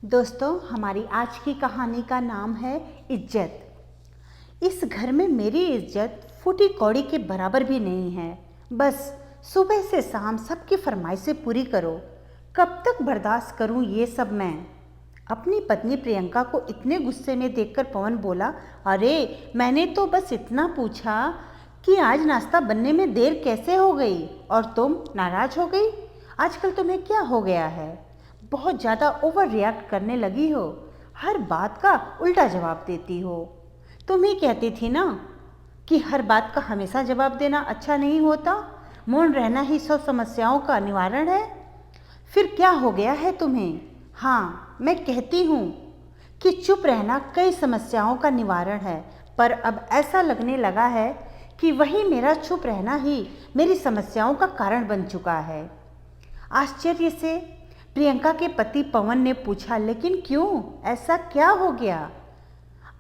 दोस्तों, हमारी आज की कहानी का नाम है इज्जत। इस घर में मेरी इज्जत फूटी कौड़ी के बराबर भी नहीं है। बस सुबह से शाम सबकी फरमाइशें पूरी करो। कब तक बर्दाश्त करूं ये सब मैं? अपनी पत्नी प्रियंका को इतने गुस्से में देखकर पवन बोला, अरे मैंने तो बस इतना पूछा कि आज नाश्ता बनने में देर कैसे हो गई और तुम नाराज हो गई। आजकल तुम्हें क्या हो गया है? बहुत ज़्यादा ओवर रिएक्ट करने लगी हो। हर बात का उल्टा जवाब देती हो। तुम ही कहती थी ना कि हर बात का हमेशा जवाब देना अच्छा नहीं होता, मौन रहना ही सब समस्याओं का निवारण है। फिर क्या हो गया है तुम्हें? हाँ, मैं कहती हूँ कि चुप रहना कई समस्याओं का निवारण है, पर अब ऐसा लगने लगा है कि वही मेरा चुप रहना ही मेरी समस्याओं का कारण बन चुका है। आश्चर्य से प्रियंका के पति पवन ने पूछा, लेकिन क्यों? ऐसा क्या हो गया?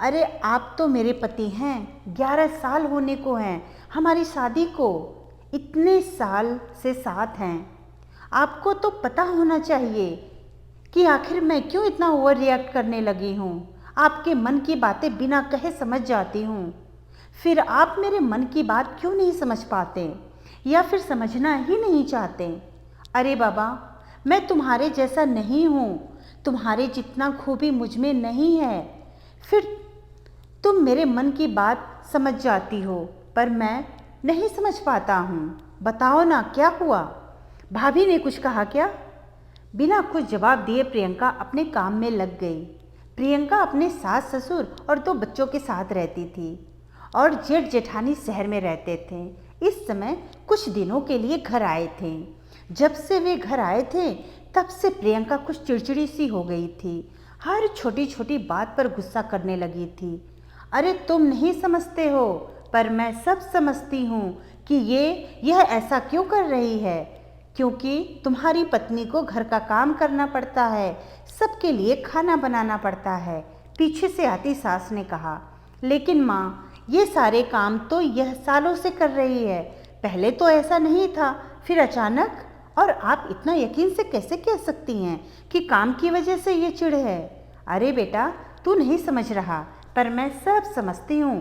अरे आप तो मेरे पति हैं, 11 साल होने को हैं हमारी शादी को, इतने साल से साथ हैं। आपको तो पता होना चाहिए कि आखिर मैं क्यों इतना ओवर रिएक्ट करने लगी हूँ। आपके मन की बातें बिना कहे समझ जाती हूँ, फिर आप मेरे मन की बात क्यों नहीं समझ पाते या फिर समझना ही नहीं चाहते? अरे बाबा, मैं तुम्हारे जैसा नहीं हूँ, तुम्हारे जितना खूबी मुझ में नहीं है। फिर तुम मेरे मन की बात समझ जाती हो, पर मैं नहीं समझ पाता हूँ। बताओ ना, क्या हुआ? भाभी ने कुछ कहा क्या? बिना कुछ जवाब दिए प्रियंका अपने काम में लग गई। प्रियंका अपने सास ससुर और 2 बच्चों के साथ रहती थी और जेठ जेठानी शहर में रहते थे। इस समय कुछ दिनों के लिए घर आए थे। जब से वे घर आए थे तब से प्रियंका कुछ चिड़चिड़ी सी हो गई थी। हर छोटी छोटी बात पर गुस्सा करने लगी थी। अरे तुम नहीं समझते हो, पर मैं सब समझती हूँ कि यह ऐसा क्यों कर रही है, क्योंकि तुम्हारी पत्नी को घर का काम करना पड़ता है, सबके लिए खाना बनाना पड़ता है। पीछे से आती सास ने कहा, लेकिन माँ, ये सारे काम तो यह सालों से कर रही है, पहले तो ऐसा नहीं था, फिर अचानक। और आप इतना यकीन से कैसे कह सकती हैं कि काम की वजह से ये चिढ़ है? अरे बेटा, तू नहीं समझ रहा, पर मैं सब समझती हूँ।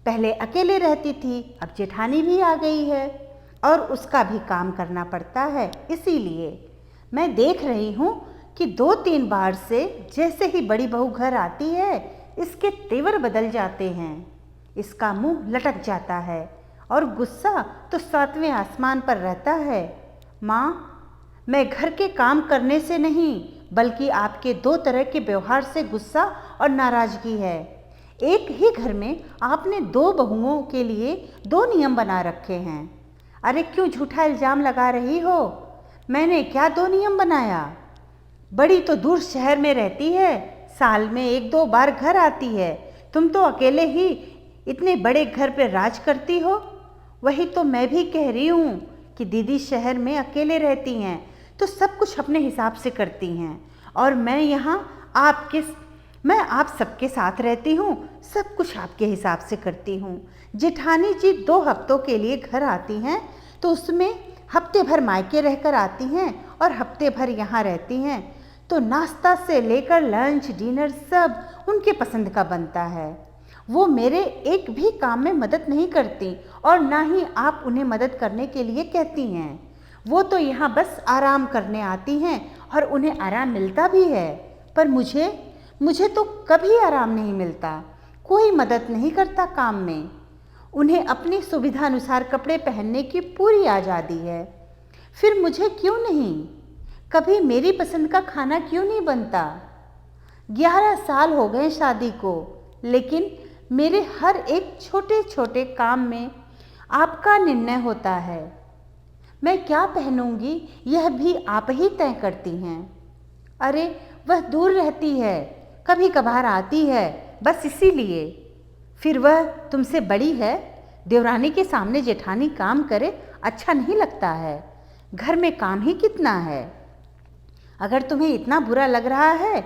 पहले अकेले रहती थी, अब जेठानी भी आ गई है और उसका भी काम करना पड़ता है, इसीलिए मैं देख रही हूँ कि 2-3 बार से जैसे ही बड़ी बहू घर आती है इसके तेवर बदल जाते हैं, इसका मुंह लटक जाता है और गुस्सा तो 7वें आसमान पर रहता है। माँ, मैं घर के काम करने से नहीं, बल्कि आपके 2 तरह के व्यवहार से गुस्सा और नाराज़गी है। एक ही घर में आपने 2 बहुओं के लिए 2 नियम बना रखे हैं। अरे क्यों झूठा इल्ज़ाम लगा रही हो? मैंने क्या 2 नियम बनाया? बड़ी तो दूर शहर में रहती है, साल में 1-2 बार घर आती है। तुम तो अकेले ही इतने बड़े घर पर राज करती हो। वही तो मैं भी कह रही हूँ कि दीदी शहर में अकेले रहती हैं तो सब कुछ अपने हिसाब से करती हैं, और मैं यहाँ आप सबके साथ रहती हूँ, सब कुछ आपके हिसाब से करती हूँ। जेठानी जी 2 हफ्तों के लिए घर आती हैं तो उसमें हफ्ते भर मायके रहकर आती हैं और हफ्ते भर यहाँ रहती हैं, तो नाश्ता से लेकर लंच डिनर सब उनके पसंद का बनता है। वो मेरे एक भी काम में मदद नहीं करती और ना ही आप उन्हें मदद करने के लिए कहती हैं। वो तो यहाँ बस आराम करने आती हैं और उन्हें आराम मिलता भी है, पर मुझे तो कभी आराम नहीं मिलता। कोई मदद नहीं करता काम में। उन्हें अपनी सुविधा अनुसार कपड़े पहनने की पूरी आज़ादी है। फिर मुझे क्यों नहीं? कभी मेरी पसंद का खाना क्यों नहीं बनता? 11 साल हो गए शादी को, लेकिन मेरे हर एक छोटे छोटे काम में आपका निर्णय होता है। मैं क्या पहनूंगी यह भी आप ही तय करती हैं। अरे वह दूर रहती है, कभी कभार आती है, बस इसीलिए। फिर वह तुमसे बड़ी है, देवरानी के सामने जेठानी काम करे अच्छा नहीं लगता है। घर में काम ही कितना है। अगर तुम्हें इतना बुरा लग रहा है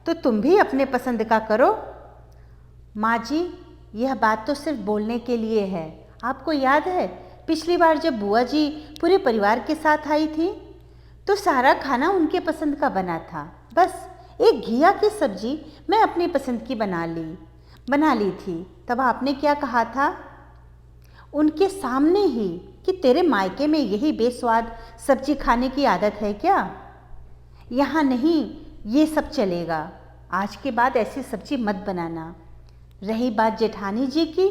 तो तुम भी अपने पसंद का करो। माँ जी, यह बात तो सिर्फ बोलने के लिए है। आपको याद है पिछली बार जब बुआ जी पूरे परिवार के साथ आई थी तो सारा खाना उनके पसंद का बना था, बस एक घिया की सब्जी मैं अपनी पसंद की बना ली थी। तब आपने क्या कहा था उनके सामने ही कि तेरे मायके में यही बेस्वाद सब्जी खाने की आदत है क्या? यहाँ नहीं, ये सब चलेगा। आज के बाद ऐसी सब्जी मत बनाना। रही बात जेठानी जी की,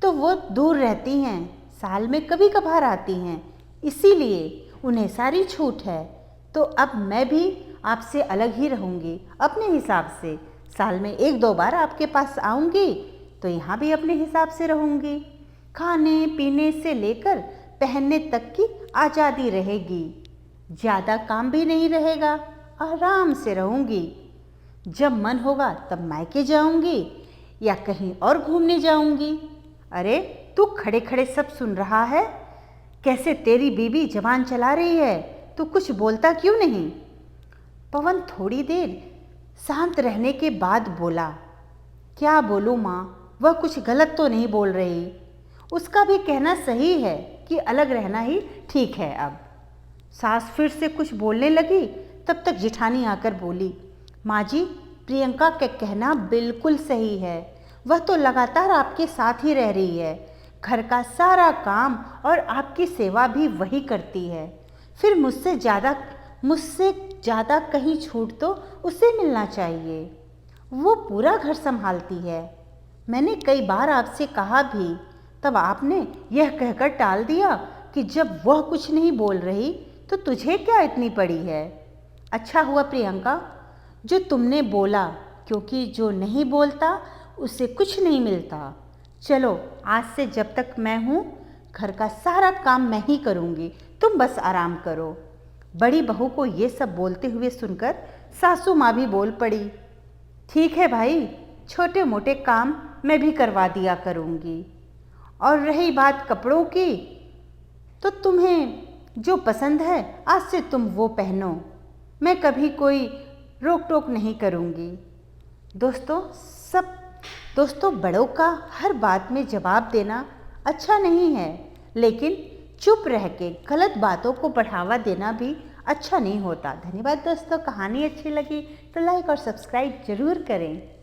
तो वो दूर रहती हैं, साल में कभी कभार आती हैं, इसीलिए उन्हें सारी छूट है। तो अब मैं भी आपसे अलग ही रहूँगी अपने हिसाब से। साल में 1-2 बार आपके पास आऊँगी तो यहाँ भी अपने हिसाब से रहूँगी। खाने पीने से लेकर पहनने तक की आज़ादी रहेगी। ज़्यादा काम भी नहीं रहेगा, आराम से रहूँगी। जब मन होगा तब मायके जाऊँगी या कहीं और घूमने जाऊँगी। अरे तू खड़े खड़े सब सुन रहा है? कैसे तेरी बीबी जबान चला रही है, तू कुछ बोलता क्यों नहीं? पवन थोड़ी देर शांत रहने के बाद बोला, क्या बोलूँ माँ, वह कुछ गलत तो नहीं बोल रही। उसका भी कहना सही है कि अलग रहना ही ठीक है। अब सास फिर से कुछ बोलने लगी, तब तक जेठानी आकर बोली, माँ जी, प्रियंका का कहना बिल्कुल सही है। वह तो लगातार आपके साथ ही रह रही है, घर का सारा काम और आपकी सेवा भी वही करती है। फिर मुझसे ज़्यादा कहीं छूट तो उसे मिलना चाहिए। वो पूरा घर संभालती है। मैंने कई बार आपसे कहा भी, तब आपने यह कहकर टाल दिया कि जब वह कुछ नहीं बोल रही तो तुझे क्या इतनी पड़ी है। अच्छा हुआ प्रियंका जो तुमने बोला, क्योंकि जो नहीं बोलता उसे कुछ नहीं मिलता। चलो आज से जब तक मैं हूँ घर का सारा काम मैं ही करूँगी, तुम बस आराम करो। बड़ी बहू को ये सब बोलते हुए सुनकर सासू माँ भी बोल पड़ी, ठीक है भाई, छोटे मोटे काम मैं भी करवा दिया करूँगी। और रही बात कपड़ों की, तो तुम्हें जो पसंद है आज से तुम वो पहनो, मैं कभी कोई रोक टोक नहीं करूँगी। दोस्तों बड़ों का हर बात में जवाब देना अच्छा नहीं है, लेकिन चुप रह के गलत बातों को बढ़ावा देना भी अच्छा नहीं होता। धन्यवाद दोस्तों, कहानी अच्छी लगी तो लाइक और सब्सक्राइब जरूर करें।